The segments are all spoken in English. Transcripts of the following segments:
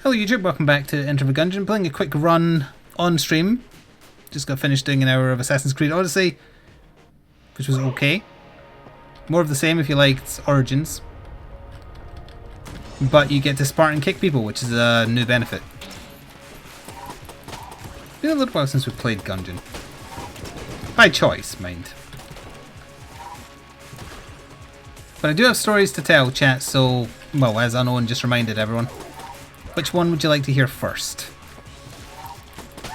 Hello YouTube, welcome back to Enter the Gungeon. Playing a quick run on stream. Just got finished doing an hour of Assassin's Creed Odyssey, which was okay. More of the same if you liked Origins. But you get to Spartan kick people, which is a new benefit. Been a little while since we played Gungeon. By choice, mind. But I do have stories to tell, chat, so, well, as Unknown just reminded everyone. Which one would you like to hear first?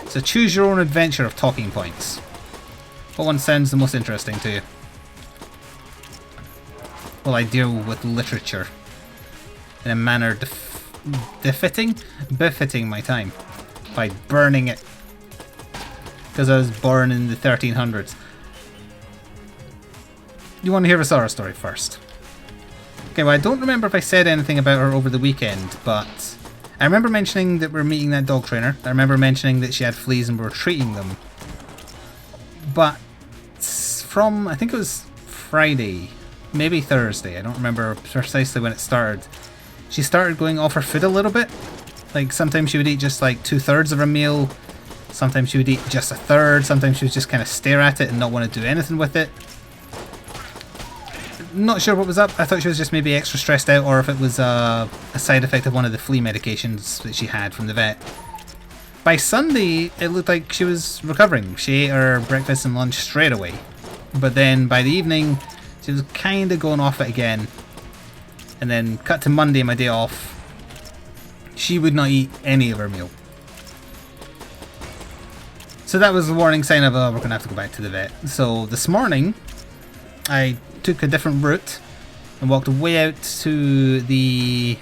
So choose your own adventure of talking points. What one sounds the most interesting to you? Well, I deal with literature in a manner befitting my time by burning it because I was born in the 1300s. You want to hear a Sara story first? Okay, well, I don't remember if I said anything about her over the weekend, but I remember mentioning that we're meeting that dog trainer. I remember mentioning that she had fleas and we were treating them. But from, I think it was Friday, maybe Thursday, I don't remember precisely when it started, she started going off her food a little bit. Like sometimes she would eat just like 2/3 of her meal, sometimes she would eat just 1/3, sometimes she would just kind of stare at it and not want to do anything with it. Not sure what was up. I thought she was just maybe extra stressed out, or if it was a side effect of one of the flea medications that she had from the vet. By Sunday, it looked like she was recovering. She ate her breakfast and lunch straight away. But then by the evening, she was kind of going off it again. And then cut to Monday, my day off, she would not eat any of her meal. So that was a warning sign of, we're going to have to go back to the vet. So this morning, I took a different route and walked way out to the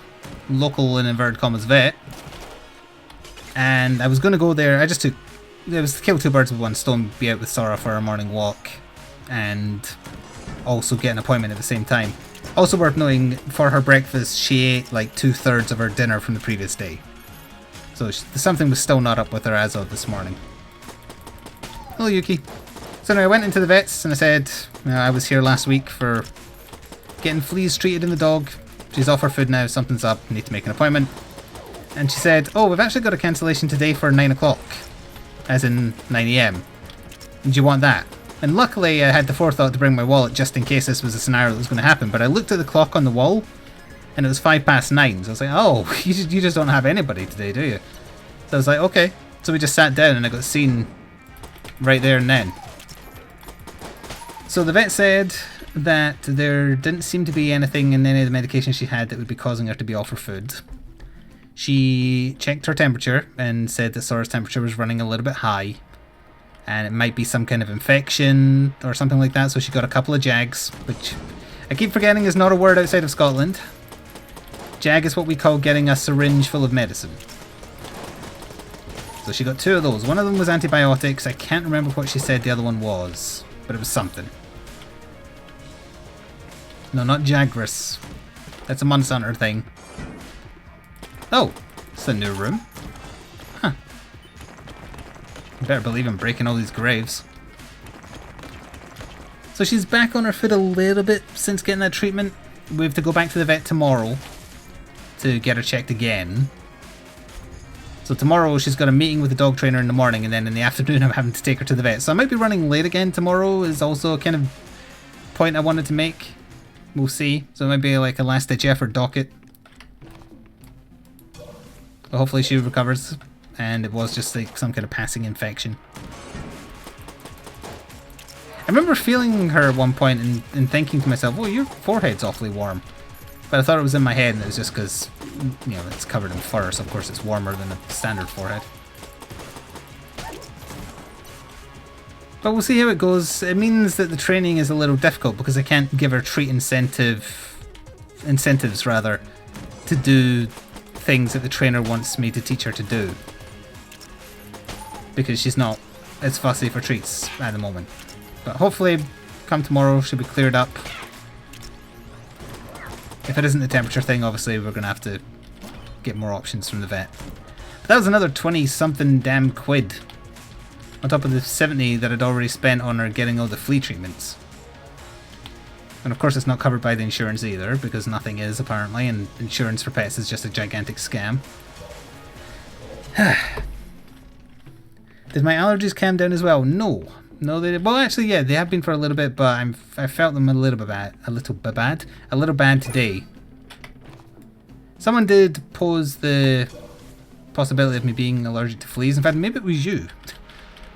local, in inverted commas, vet. And I was going to go there. I just took, it was to kill two birds with one stone, be out with Sara for a morning walk and also get an appointment at the same time. Also worth knowing, for her breakfast she ate like 2/3 of her dinner from the previous day. So something was still not up with her as of this morning. Hello Yuki. So anyway, I went into the vets and I said, I was here last week for getting fleas treated in the dog. She's off her food now, something's up, need to make an appointment. And she said, oh, we've actually got a cancellation today for 9 o'clock, as in 9 AM. Do you want that? And luckily I had the forethought to bring my wallet just in case this was a scenario that was going to happen. But I looked at the clock on the wall and it was 9:05. So I was like, oh, you just don't have anybody today, do you? So I was like, okay. So we just sat down and I got seen right there and then. So the vet said that there didn't seem to be anything in any of the medication she had that would be causing her to be off her food. She checked her temperature and said that Sara's temperature was running a little bit high. And it might be some kind of infection or something like that. So she got a couple of JAGs, which I keep forgetting is not a word outside of Scotland. JAG is what we call getting a syringe full of medicine. So she got 2 of those. One of them was antibiotics. I can't remember what she said the other one was, but it was something. No, not Jagras. That's a Monster Hunter thing. Oh, it's a new room. Huh. You better believe I'm breaking all these graves. So she's back on her foot a little bit since getting that treatment. We have to go back to the vet tomorrow to get her checked again. So tomorrow she's got a meeting with the dog trainer in the morning, and then in the afternoon I'm having to take her to the vet. So I might be running late again tomorrow, is also a kind of point I wanted to make. We'll see. So it might be like a last ditch effort docket. But hopefully she recovers and it was just like some kind of passing infection. I remember feeling her at one point and thinking to myself, oh, your forehead's awfully warm. But I thought it was in my head and it was just because, you know, it's covered in fur, so of course it's warmer than a standard forehead. But we'll see how it goes. It means that the training is a little difficult because I can't give her treat incentives rather, to do things that the trainer wants me to teach her to do. Because she's not as fussy for treats at the moment. But hopefully, come tomorrow, she'll be cleared up. If it isn't the temperature thing, obviously we're going to have to get more options from the vet. But that was another 20-something damn quid. On top of the 70 that I'd already spent on her getting all the flea treatments. And of course it's not covered by the insurance either, because nothing is apparently, and insurance for pets is just a gigantic scam. Did my allergies calm down as well? No. No, they did. Well, actually, yeah, they have been for a little bit, but I felt them a little bad today. Someone did pose the possibility of me being allergic to fleas. In fact, maybe it was you.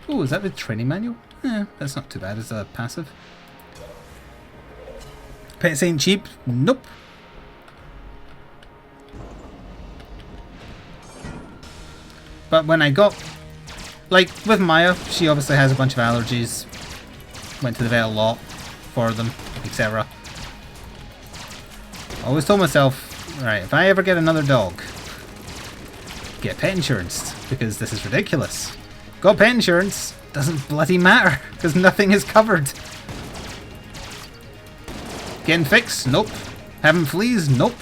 Oh, is that the training manual? That's not too bad as a passive. Pets ain't cheap. Nope. But when I got... Like, with Maya, she obviously has a bunch of allergies. Went to the vet a lot for them, etc. Always told myself, right, if I ever get another dog, get pet insurance, because this is ridiculous. Got pet insurance, doesn't bloody matter, because nothing is covered. Getting fixed? Nope. Having fleas? Nope.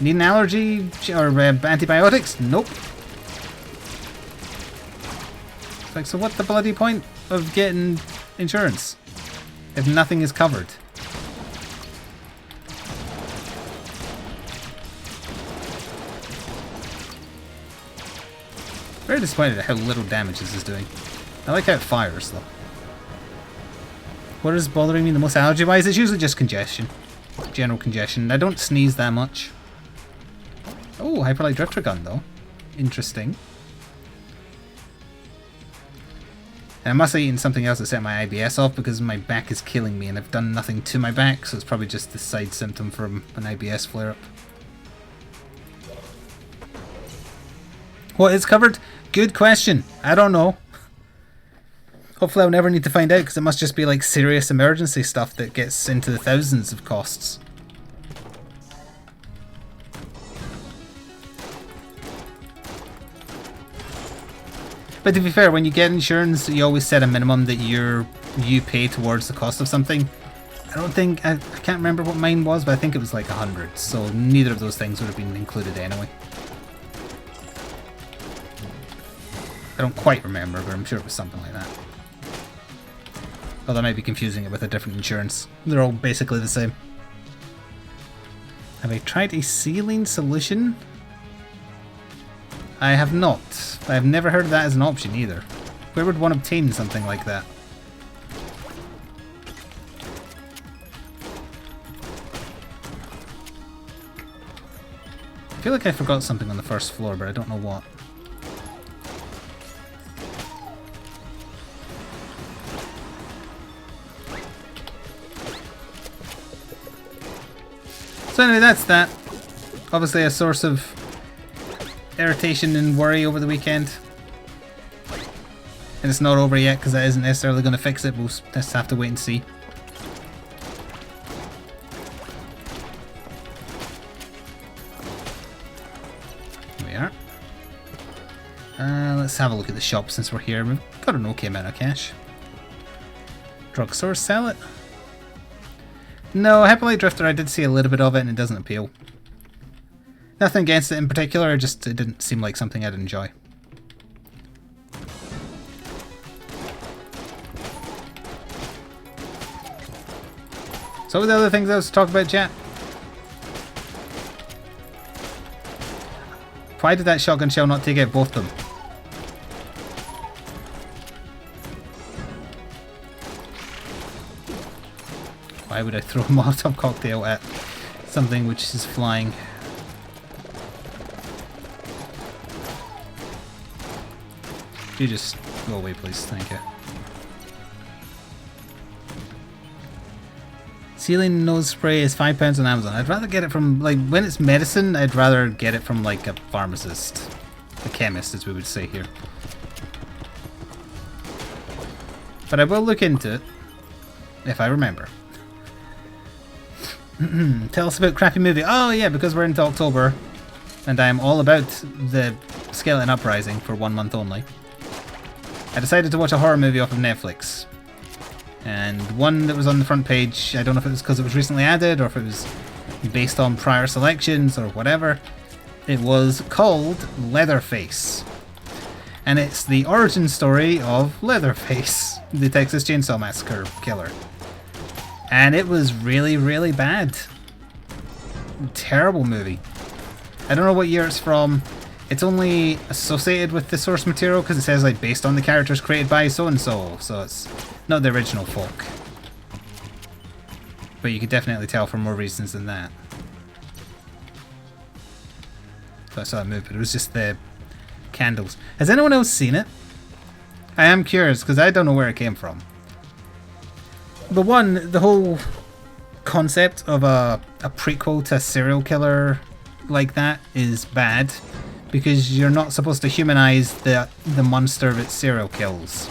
Need an allergy or antibiotics? Nope. Like, so what's the bloody point of getting insurance if nothing is covered? Very disappointed at how little damage this is doing. I like how it fires though. What is bothering me the most allergy-wise? It's usually just congestion. General congestion. I don't sneeze that much. Oh, Hyperlight Drifter Gun though. Interesting. And I must have eaten something else that set my IBS off because my back is killing me and I've done nothing to my back, so it's probably just the side symptom from an IBS flare-up. What is covered? Good question. I don't know. Hopefully I'll never need to find out because it must just be like serious emergency stuff that gets into the thousands of costs. But to be fair, when you get insurance, you always set a minimum that you pay towards the cost of something. I don't think, I can't remember what mine was, but I think it was like 100, so neither of those things would have been included anyway. I don't quite remember, but I'm sure it was something like that. Although I might be confusing it with a different insurance. They're all basically the same. Have I tried a sealing solution? I have not. I have never heard of that as an option either. Where would one obtain something like that? I feel like I forgot something on the first floor, but I don't know what. So anyway, that's that. Obviously a source of irritation and worry over the weekend. And it's not over yet because that isn't necessarily going to fix it. We'll just have to wait and see. Here we are. Let's have a look at the shop since we're here. We've got an okay amount of cash. Drugstore, sell it. No, Hyperlight Drifter, I did see a little bit of it and it doesn't appeal. Nothing against it in particular, just it didn't seem like something I'd enjoy. So what were the other things I was talking about, chat? Why did that shotgun shell not take out both of them? Why would I throw a Molotov cocktail at something which is flying? You just go away, please. Thank you. Sealing nose spray is £5 on Amazon. I'd rather get it from, like, when it's medicine, I'd rather get it from, like, a pharmacist. A chemist, as we would say here. But I will look into it, if I remember. Tell us about crappy movie. Oh, yeah, because we're into October, and I am all about the Skeleton Uprising for 1 month only. I decided to watch a horror movie off of Netflix. And one that was on the front page, I don't know if it was because it was recently added or if it was based on prior selections or whatever. It was called Leatherface. And it's the origin story of Leatherface, the Texas Chainsaw Massacre killer. And it was really, really bad. Terrible movie. I don't know what year it's from. it's only associated with the source material because it says like based on the characters created by so and so, so it's not the original folk. But you could definitely tell for more reasons than that. So I saw that move, but it was just the candles. Has anyone else seen it? I am curious because I don't know where it came from. But one, the whole concept of a prequel to a serial killer like that is bad because you're not supposed to humanize the monster that serial kills.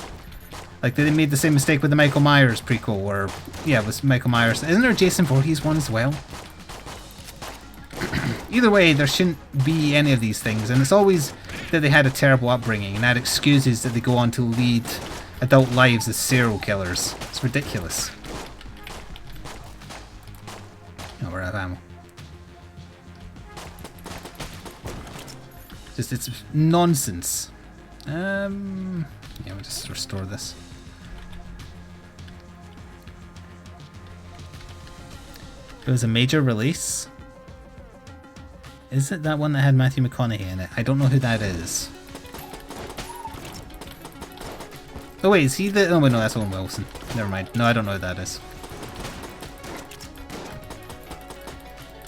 Like they made the same mistake with the Michael Myers prequel, or yeah, it was Michael Myers. Isn't there a Jason Voorhees one as well? Either way, there shouldn't be any of these things, and it's always that they had a terrible upbringing, and that excuses that they go on to lead adult lives as serial killers. It's ridiculous. Oh, we're out of ammo. Just, it's nonsense. Yeah, we'll just restore this. It was a major release. Is it that one that had Matthew McConaughey in it? I don't know who that is. Oh wait, is he the... Oh wait, no, that's Owen Wilson. Never mind. No, I don't know who that is.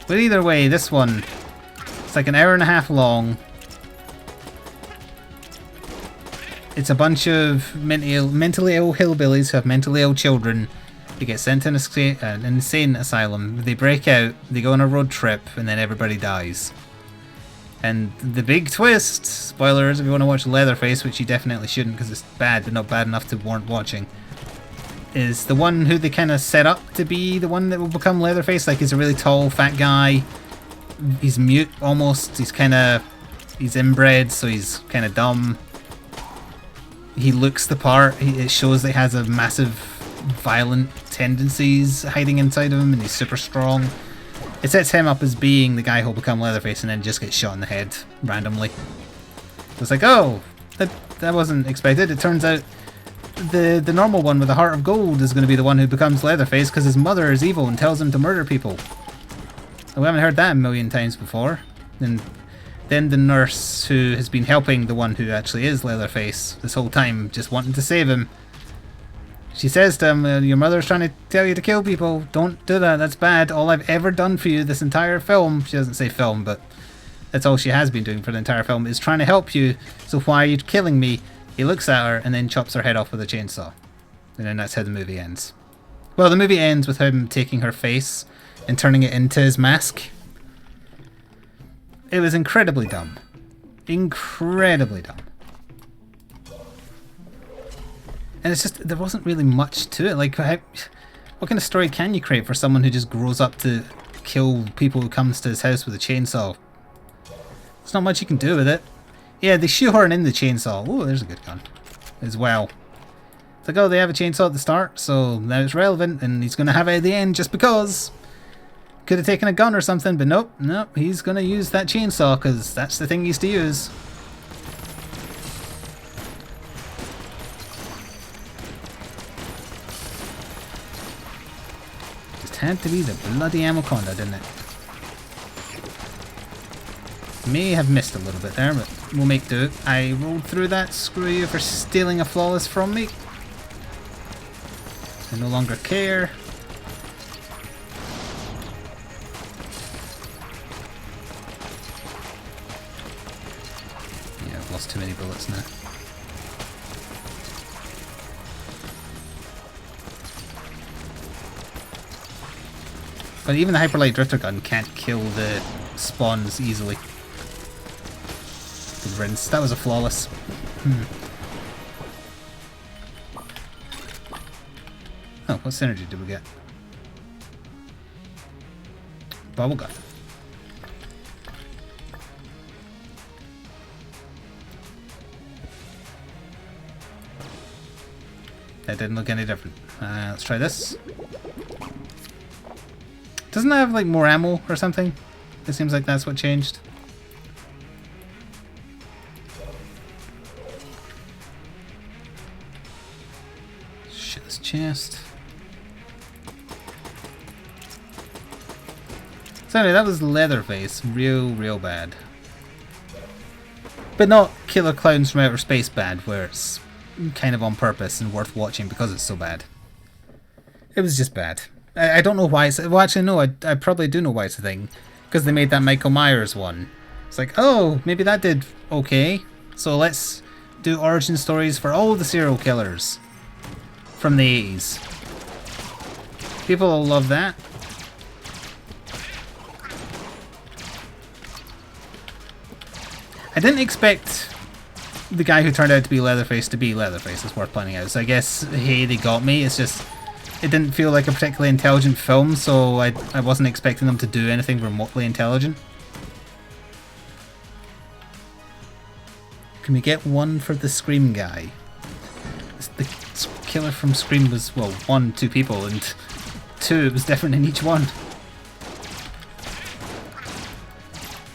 But either way, this one, it's like an hour and a half long. It's a bunch of mentally ill hillbillies who have mentally ill children. They get sent to an insane asylum. They break out, they go on a road trip, and then everybody dies. And the big twist, spoilers if you want to watch Leatherface, which you definitely shouldn't because it's bad, but not bad enough to warrant watching, is the one who they kind of set up to be the one that will become Leatherface. Like, he's a really tall, fat guy. He's mute almost. He's inbred, so he's kind of dumb. He looks the part. It shows that he has a massive violent tendencies hiding inside of him, and he's super strong. It sets him up as being the guy who'll become Leatherface and then just gets shot in the head randomly. It's like, oh, that wasn't expected. It turns out the normal one with the heart of gold is going to be the one who becomes Leatherface because his mother is evil and tells him to murder people. We haven't heard that a million times before. And then the nurse who has been helping the one who actually is Leatherface this whole time, just wanting to save him, she says to him, your mother's trying to tell you to kill people. Don't do that. That's bad. All I've ever done for you this entire film, she doesn't say film, but that's all she has been doing for the entire film, is trying to help you. So why are you killing me? He looks at her and then chops her head off with a chainsaw. And then that's how the movie ends. Well, the movie ends with him taking her face and turning it into his mask. It was incredibly dumb. Incredibly dumb. And it's just, there wasn't really much to it. Like, what kind of story can you create for someone who just grows up to kill people who comes to his house with a chainsaw? There's not much you can do with it. Yeah, they shoehorn in the chainsaw. Oh, there's a good gun as well. It's like, oh, they have a chainsaw at the start, so now it's relevant, and he's going to have it at the end just because. Could have taken a gun or something, but nope, he's going to use that chainsaw because that's the thing he used to use. Just had to be the bloody Amoconda, didn't it? May have missed a little bit there, but we'll make do. I rolled through that. Screw you for stealing a flawless from me. I no longer care. Yeah, I've lost too many bullets now. But even the Hyperlight Drifter gun can't kill the spawns easily. Good riddance. That was a flawless. Oh, what synergy did we get? Bubblegum. That didn't look any different. Let's try this. Doesn't that have like more ammo or something? It seems like that's what changed. Shitless chest. So anyway, that was Leatherface. Real bad. But not Killer Clowns from Outer Space bad, where it's kind of on purpose and worth watching because it's so bad. It was just bad. I don't know why it's... Well, actually, no, I probably do know why it's a thing. Because they made that Michael Myers one. It's like, oh, maybe that did okay. So let's do origin stories for all the serial killers from the 80s. People will love that. I didn't expect the guy who turned out to be Leatherface to be Leatherface, it's worth pointing out. So I guess, hey, they got me. It's just, it didn't feel like a particularly intelligent film, so I wasn't expecting them to do anything remotely intelligent. Can we get one for the Scream guy? The killer from Scream was, well, 1, 2 people, and 2, it was different in each one.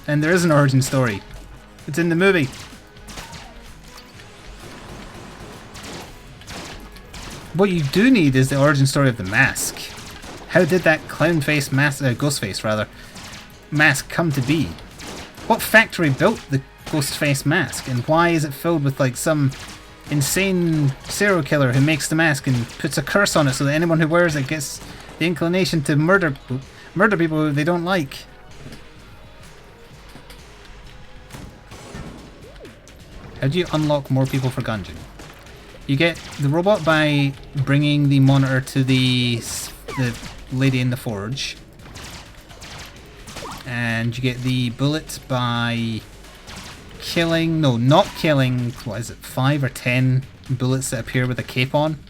And there is an origin story. It's in the movie. What you do need is the origin story of the mask. How did that clown face mask, ghost face rather, mask come to be? What factory built the ghost face mask, and why is it filled with like some insane serial killer who makes the mask and puts a curse on it so that anyone who wears it gets the inclination to murder people who they don't like? How do you unlock more people for Gungeon? You get the robot by bringing the monitor to the lady in the forge. And you get the bullet by killing, no, not killing, what is it, 5 or 10 bullets that appear with a cape on.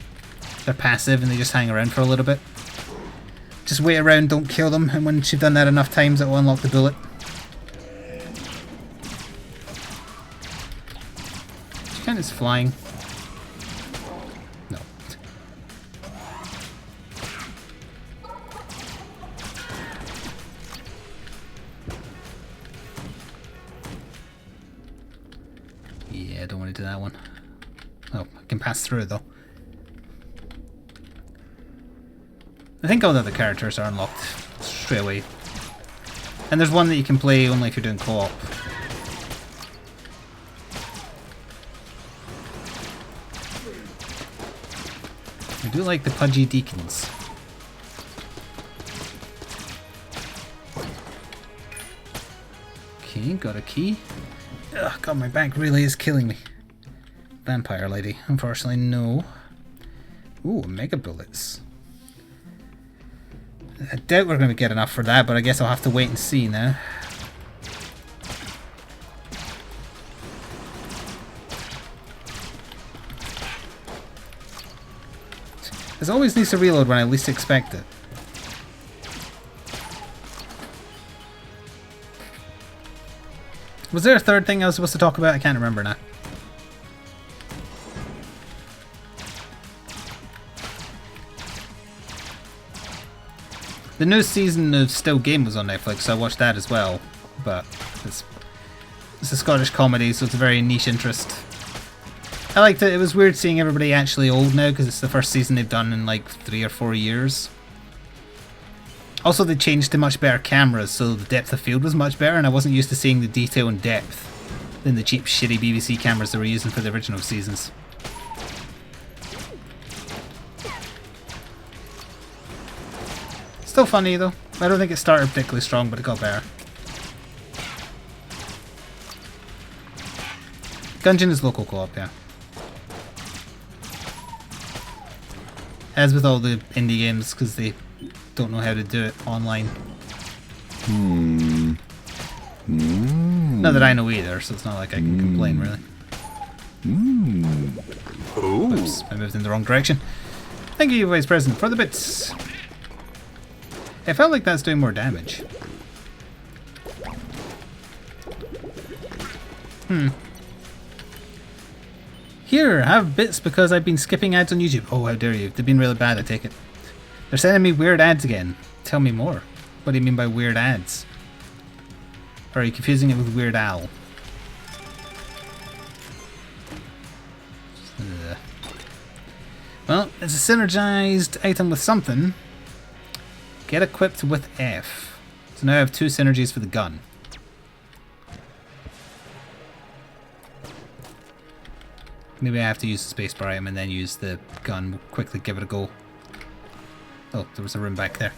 They're passive and they just hang around for a little bit. Just wait around, don't kill them, and once you've done that enough times it will unlock the bullet. Kind of flying. No. Yeah, I don't want to do that one. Oh, I can pass through though. I think all the other characters are unlocked straight away. And there's one that you can play only if you're doing co-op. I do like the pudgy deacons. Okay, got a key. Ugh, God, my back really is killing me. Vampire lady, unfortunately, no. Ooh, mega bullets. I doubt we're going to get enough for that, but I guess I'll have to wait and see now. This always needs to reload when I least expect it. Was there a third thing I was supposed to talk about? I can't remember now. The new season of Still Game was on Netflix, so I watched that as well. But it's a Scottish comedy, so it's a very niche interest. I liked it. It was weird seeing everybody actually old now, because it's the first season they've done in like 3 or 4 years. Also, they changed to much better cameras, so the depth of field was much better, and I wasn't used to seeing the detail and depth than the cheap, shitty BBC cameras they were using for the original seasons. Still funny though. I don't think it started particularly strong, but it got better. Gungeon is local co-op, yeah. As with all the indie games, because they don't know how to do it online. Not that I know either, so it's not like I can complain, really. Oops, I moved in the wrong direction. Thank you, Vice President, for the bits. I felt like that's doing more damage. Here, have bits because I've been skipping ads on YouTube. Oh, how dare you. They've been really bad, I take it. They're sending me weird ads again. Tell me more. What do you mean by weird ads? Or are you confusing it with Weird Al? Well, it's a synergized item with something. Get equipped with F. So now I have 2 synergies for the gun. Maybe I have to use the spacebar item and then use the gun. We'll quickly give it a go. Oh, there was a room back there.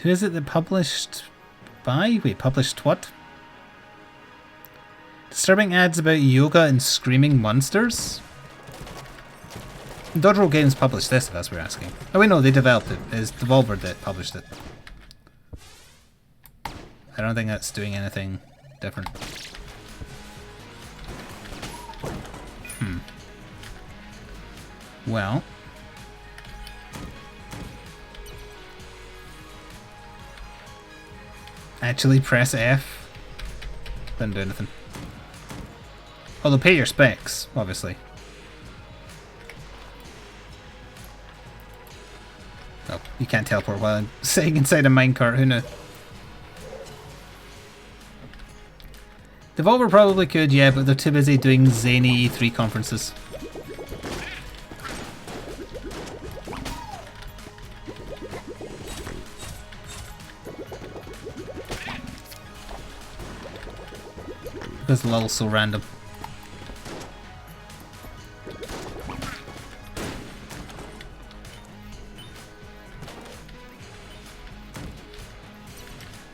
Who is it that published by? Wait, published what? Disturbing ads about yoga and screaming monsters? Dodge Roll Games published this, if that's what you're asking. Oh wait, no, they developed it. It's Devolver that published it. I don't think that's doing anything different. Well. Actually press F. Didn't do anything. Although pay your specs, obviously. Oh, you can't teleport while I'm sitting inside a minecart, who knew? Devolver probably could, yeah, but they're too busy doing zany E3 conferences. This lul's so random.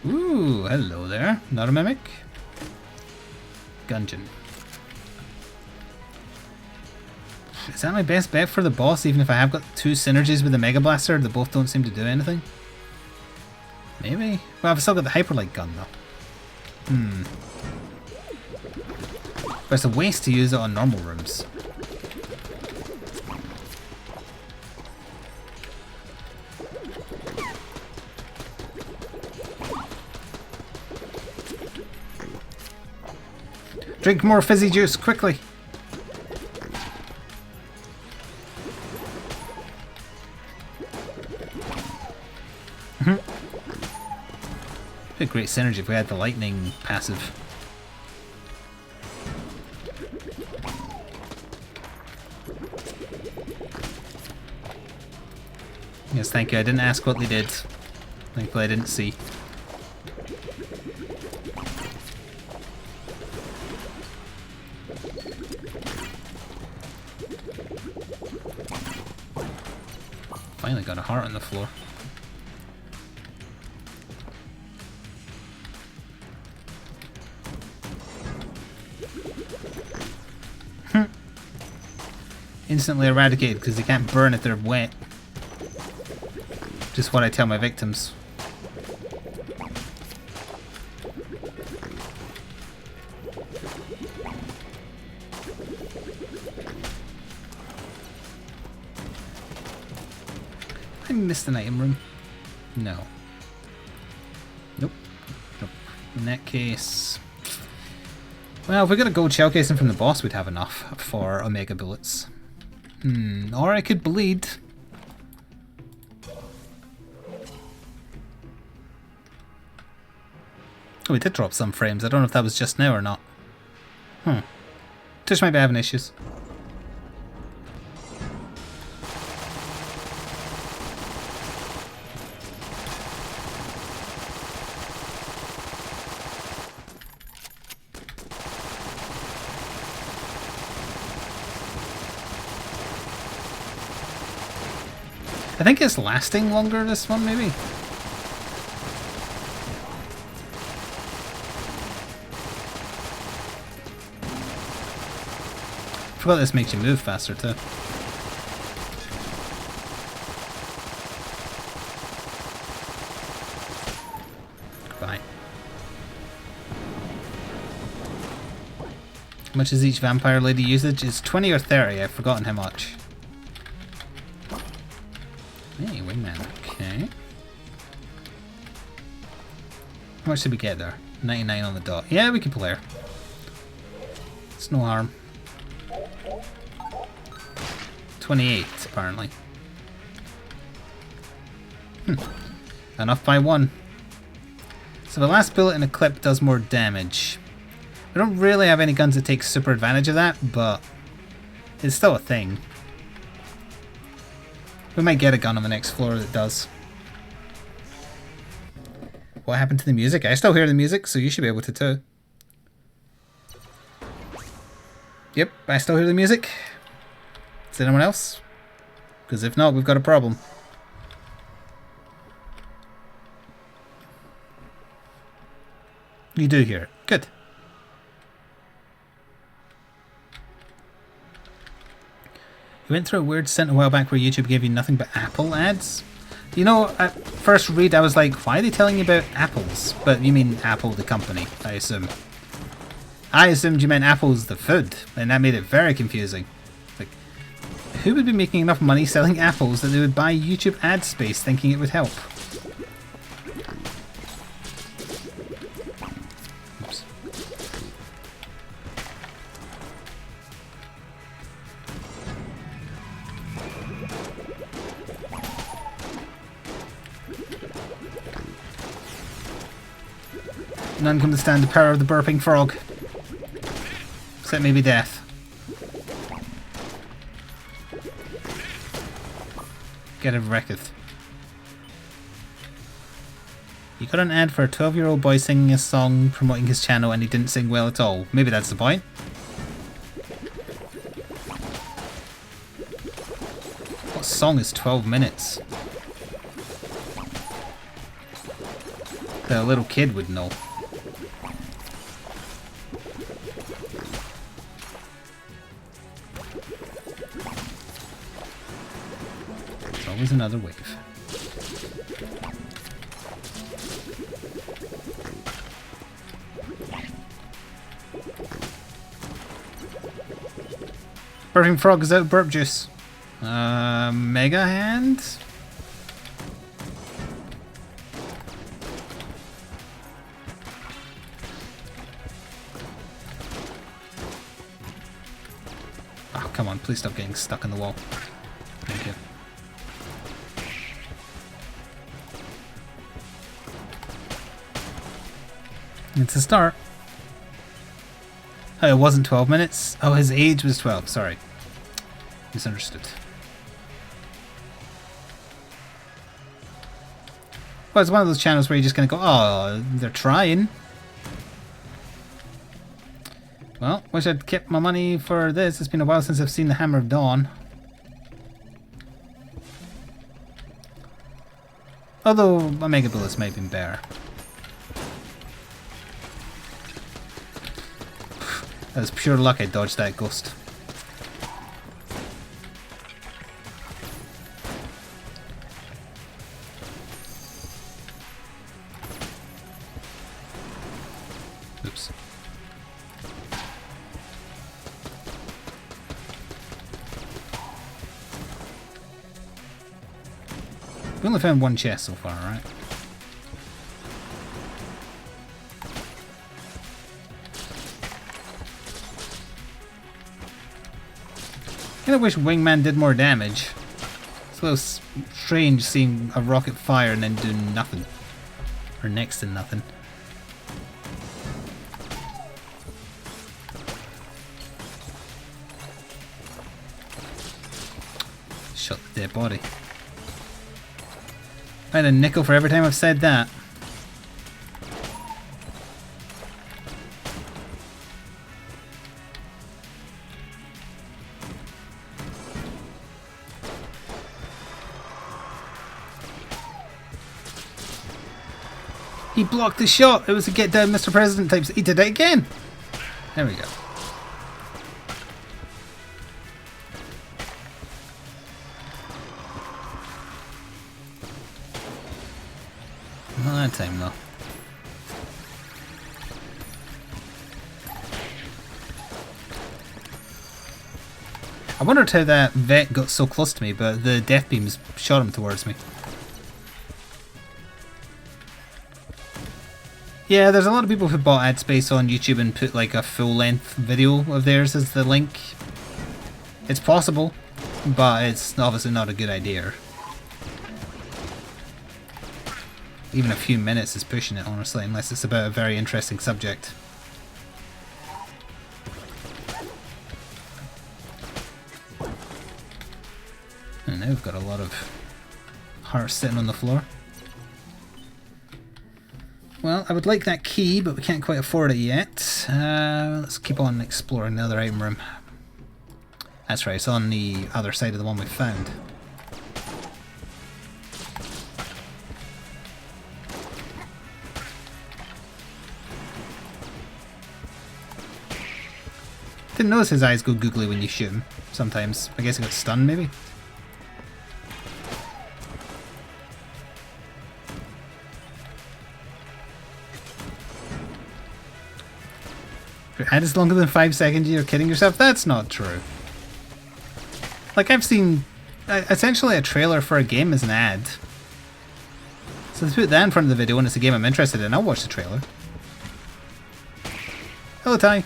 Ooh, hello there. Not a mimic. Gungeon. Is that my best bet for the boss, even if I have got two synergies with the Mega Blaster that both don't seem to do anything? Maybe? Well, I've still got the Hyperlight gun though. But it's a waste to use it on normal rooms. Drink more fizzy juice, quickly! Be a great synergy if we had the lightning passive. Yes, thank you. I didn't ask what they did. Thankfully I didn't see. Finally got a heart on the floor. Instantly eradicated because they can't burn if they're wet. Just what I tell my victims. I missed an item room. No. Nope. Nope. In that case... Well, if we got a gold shell casing from the boss, we'd have enough for Omega Bullets. Or I could bleed. Oh, we did drop some frames. I don't know if that was just now or not. Twitch might be having issues. I think it's lasting longer, this one, maybe? I forgot this makes you move faster, too. Goodbye. How much is each vampire lady usage? It's 20 or 30, I've forgotten how much. Hey, wingman, okay. How much did we get there? 99 on the dot. Yeah, we can play her. It's no harm. 28, apparently. Enough by one. So the last bullet in a clip does more damage. I don't really have any guns that take super advantage of that, but it's still a thing. We might get a gun on the next floor that does. What happened to the music? I still hear the music, so you should be able to too. Yep, I still hear the music. Is anyone else? Because if not, we've got a problem. You do hear it. Good. You went through a weird stint a while back where YouTube gave you nothing but Apple ads. You know, at first read I was like, why are they telling you about apples? But you mean Apple the company, I assume. I assumed you meant apples the food, and that made it very confusing. Like, who would be making enough money selling apples that they would buy YouTube ad space thinking it would help? Oops. None come to stand the power of the burping frog. Except maybe death. Get a wrecketh. You got an ad for a 12-year-old boy singing a song promoting his channel and he didn't sing well at all. Maybe that's the point. What song is 12 minutes? That a little kid would know. Always another wave. Burping frog is out of burp juice. Mega hand? Oh, come on, please stop getting stuck in the wall. Thank you. It's a start. Oh, it wasn't 12 minutes? Oh, his age was 12. Sorry. Misunderstood. Well, it's one of those channels where you're just going to go, oh, they're trying. Well, wish I'd kept my money for this. It's been a while since I've seen the Hammer of Dawn. Although, Omega Bullets may have been better. That was pure luck I dodged that ghost. Oops. We only found one chest so far, right? I kind of wish Wingman did more damage. It's a little strange seeing a rocket fire and then do nothing. Or next to nothing. Shot the dead body. I had a nickel for every time I've said that. He blocked the shot. It was a get down Mr. President type. He did it again. There we go. Not that time though. I wondered how that vet got so close to me, but the death beams shot him towards me. Yeah, there's a lot of people who bought ad space on YouTube and put like a full-length video of theirs as the link. It's possible, but it's obviously not a good idea. Even a few minutes is pushing it, honestly, unless it's about a very interesting subject. And now we've got a lot of hearts sitting on the floor. Well, I would like that key, but we can't quite afford it yet. Let's keep on exploring the other item room. That's right, it's on the other side of the one we found. Didn't notice his eyes go googly when you shoot him, sometimes. I guess he got stunned, maybe? If your ad is longer than 5 seconds, you're kidding yourself? That's not true. Like, I've seen essentially a trailer for a game as an ad. So let's put that in front of the video when it's a game I'm interested in. I'll watch the trailer. Hello, Ty.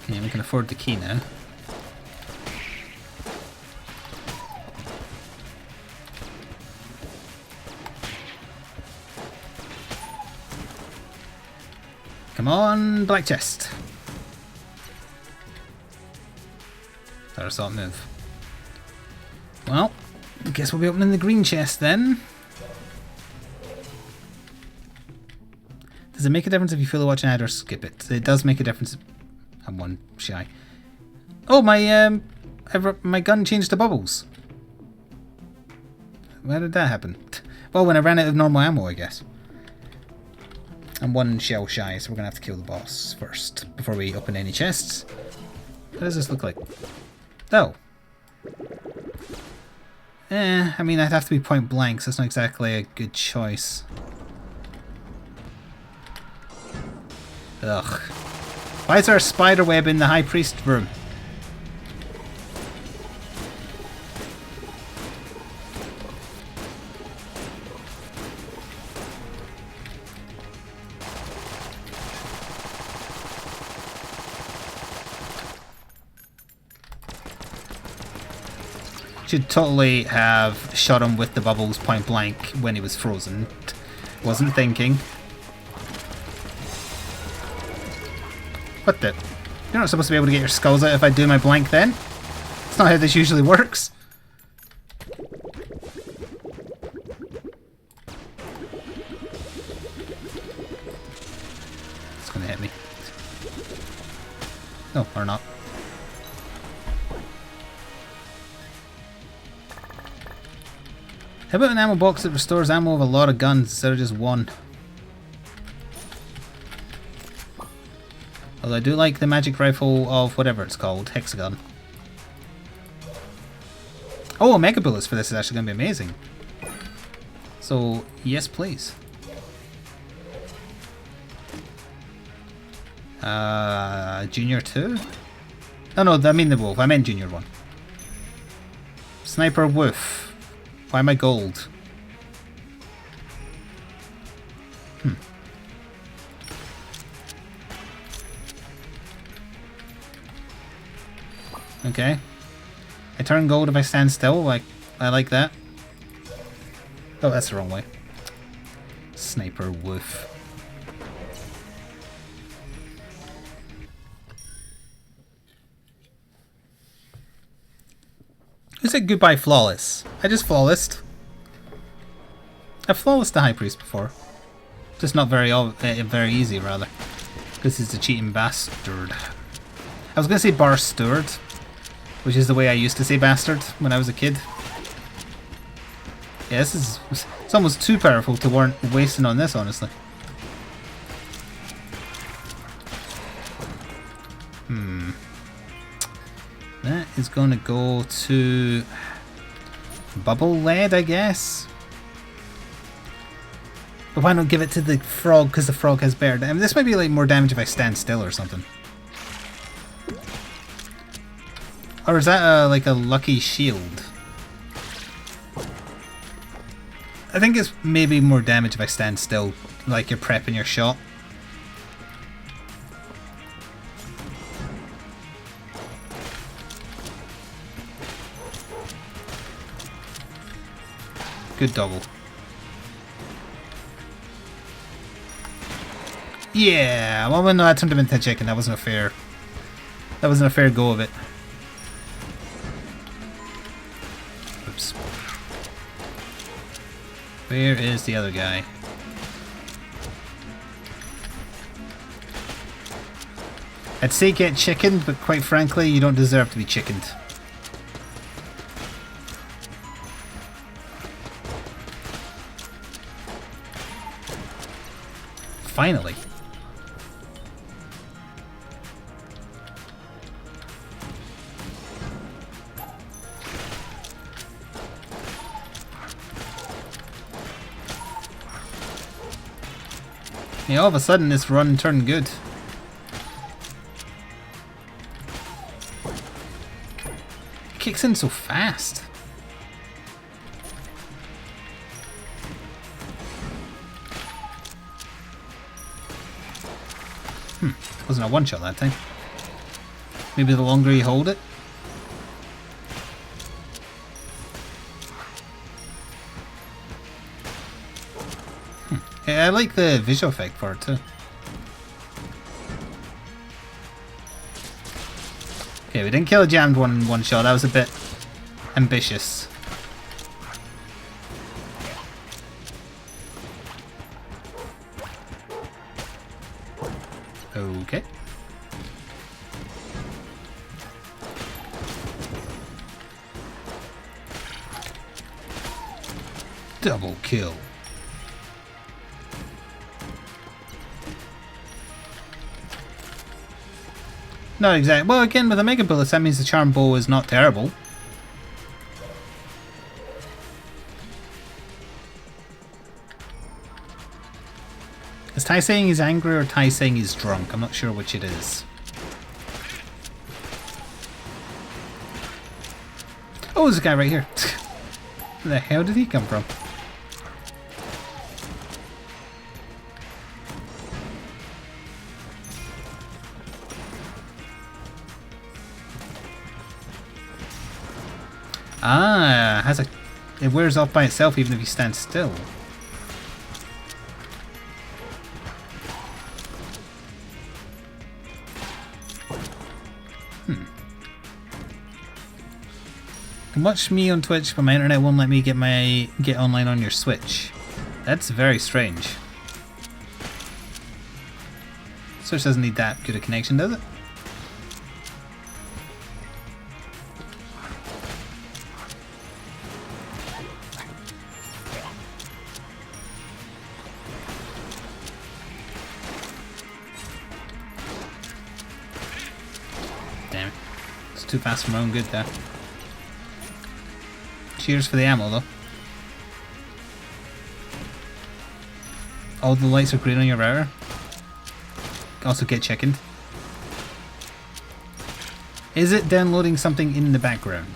Okay, we can afford the key now. Come on, black chest. Better saw it move. Well, I guess we'll be opening the green chest then. Does it make a difference if you fully watch an ad or skip it? It does make a difference. I'm one shy. Oh, my gun changed to bubbles. Where did that happen? Well, when I ran out of normal ammo, I guess. I'm one shell shy, so we're gonna have to kill the boss first before we open any chests. What does this look like? Oh. I mean, I'd have to be point blank, so it's not exactly a good choice. Ugh. Why is there a spider web in the High Priest room? Should totally have shot him with the bubbles point blank when he was frozen. Wasn't thinking. What the? You're not supposed to be able to get your skulls out if I do my blank then. That's not how this usually works. It's gonna hit me. No, or not. How about an ammo box that restores ammo of a lot of guns instead of just one? Although I do like the magic rifle of whatever it's called, Hexagon. Oh, mega bullets for this is actually going to be amazing. So, yes please. Junior 2? Oh no, I mean the wolf, I meant Junior 1. Sniper Wolf. Why am I gold? Okay. I turn gold if I stand still. I like that. Oh, that's the wrong way. Sniper Wolf. Who said goodbye flawless? I just flawlessed. I've flawlessed the High Priest before. Just not very easy, rather. Because he's a cheating bastard. I was going to say bar steward, which is the way I used to say bastard when I was a kid. Yeah, it's almost too powerful to warrant wasting on this, honestly. That is going to go to Bubble Lead, I guess. But why not give it to the frog, because the frog has better damage? I mean, this might be like more damage if I stand still or something. Or is that like a lucky shield? I think it's maybe more damage if I stand still, like you're prepping your shot. Good double. Yeah, well no, I turned him into a chicken. That wasn't a fair go of it. Oops. Where is the other guy? I'd say get chickened, but quite frankly, you don't deserve to be chickened. Finally. Yeah, all of a sudden this run turned good. It kicks in so fast. Wasn't a one-shot that time. Maybe the longer you hold it. Yeah, I like the visual effect for it too. Okay, we didn't kill a jammed one in one shot. That was a bit ambitious. Okay. Double kill. Not exactly. Well, again, with the Mega Bullets, that means the Charm Bow is not terrible. Is Ty saying he's angry or Ty saying he's drunk? I'm not sure which it is. Oh, there's a guy right here. Where the hell did he come from? Ah, it wears off by itself even if you stand still. You can watch me on Twitch, but my internet won't let me get online on your Switch. That's very strange. Switch doesn't need that good a connection, does it? Damn it. It's too fast for my own good there. Cheers for the ammo, though. All the lights are green on your router. Also get chickened. Is it downloading something in the background?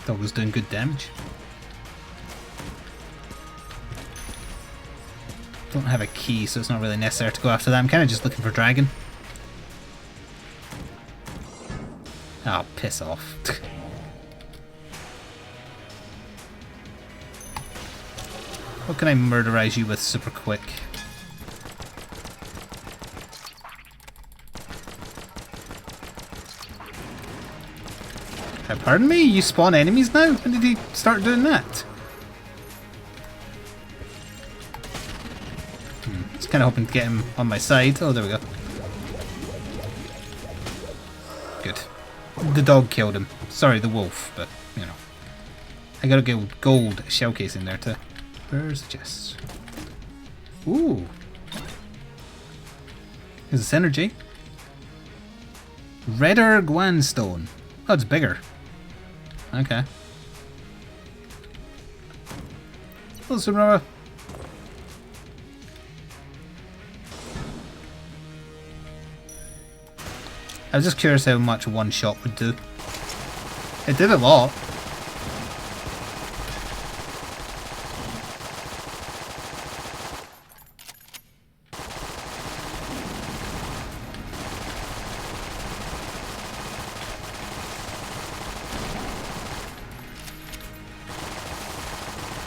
Dog was doing good damage. Don't have a key, so it's not really necessary to go after that. I'm kind of just looking for dragon. Oh, piss off. What can I murderize you with super quick? Pardon me? You spawn enemies now? When did he start doing that? I was kind of hoping to get him on my side. Oh, there we go. Good. The dog killed him. Sorry, the wolf, but, you know. I got a gold shell case in there too. Where's the chest? Ooh. There's a synergy. Redder Guanstone. Oh, it's bigger. Okay. Hello, Sonora. I was just curious how much one shot would do. It did a lot.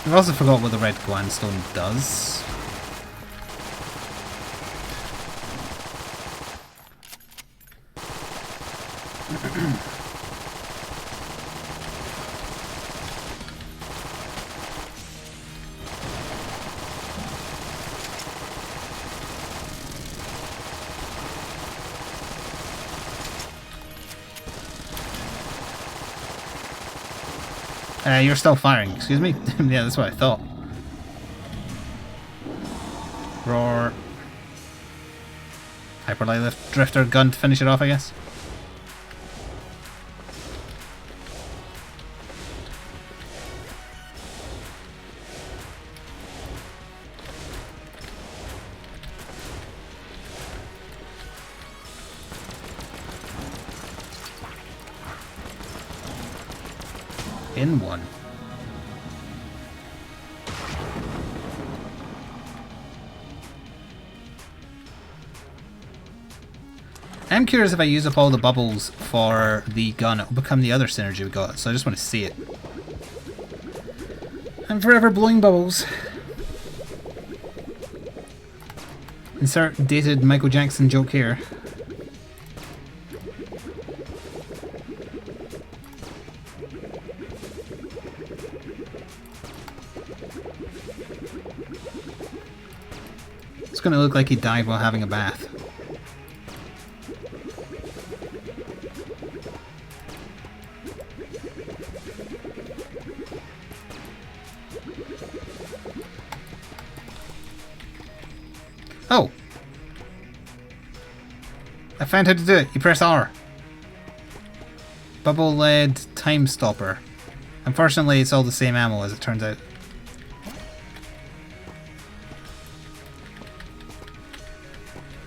I also forgot what the red Guanstone does. You're still firing, excuse me? Yeah, that's what I thought. Roar. Hyperlight lift drifter gun to finish it off, I guess. In one. I'm curious if I use up all the bubbles for the gun, it will become the other synergy we got, so I just want to see it. I'm forever blowing bubbles. Insert dated Michael Jackson joke here. It's going to look like he died while having a bath. Oh! I found how to do it. You press R. Bubble lead time stopper. Unfortunately, it's all the same ammo as it turns out.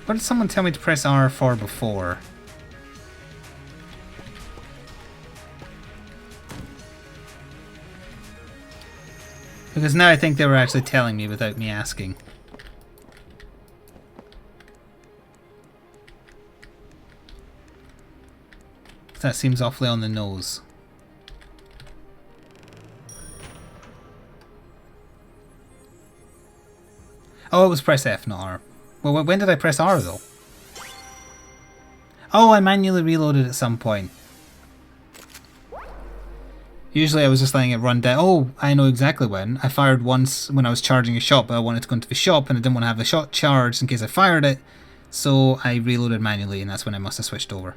What did someone tell me to press R for before? Because now I think they were actually telling me without me asking. That seems awfully on the nose. Oh, it was press F, not R. Well, when did I press R, though? Oh, I manually reloaded at some point. Usually I was just letting it run down. Oh, I know exactly when. I fired once when I was charging a shot, but I wanted to go into the shop and I didn't want to have the shot charged in case I fired it. So I reloaded manually, and that's when I must have switched over.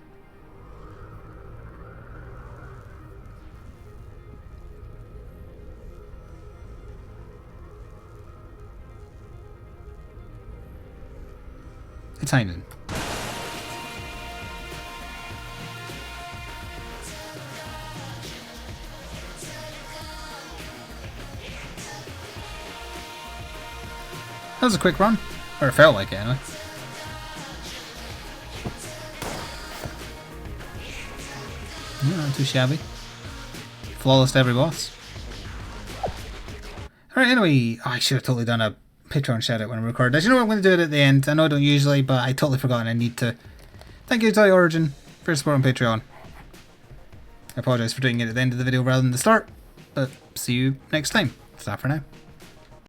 It's hiding. That was a quick run. Or it felt like it, anyway. Yeah, not too shabby. Flawless to every boss. Alright, anyway. Oh, I should have totally done a Patreon shout out when I record this. You know what, I'm going to do it at the end. I know I don't usually, but I totally forgot and I need to. Thank you to Origin for your support on Patreon. I apologise for doing it at the end of the video rather than the start, but see you next time. Stop for now.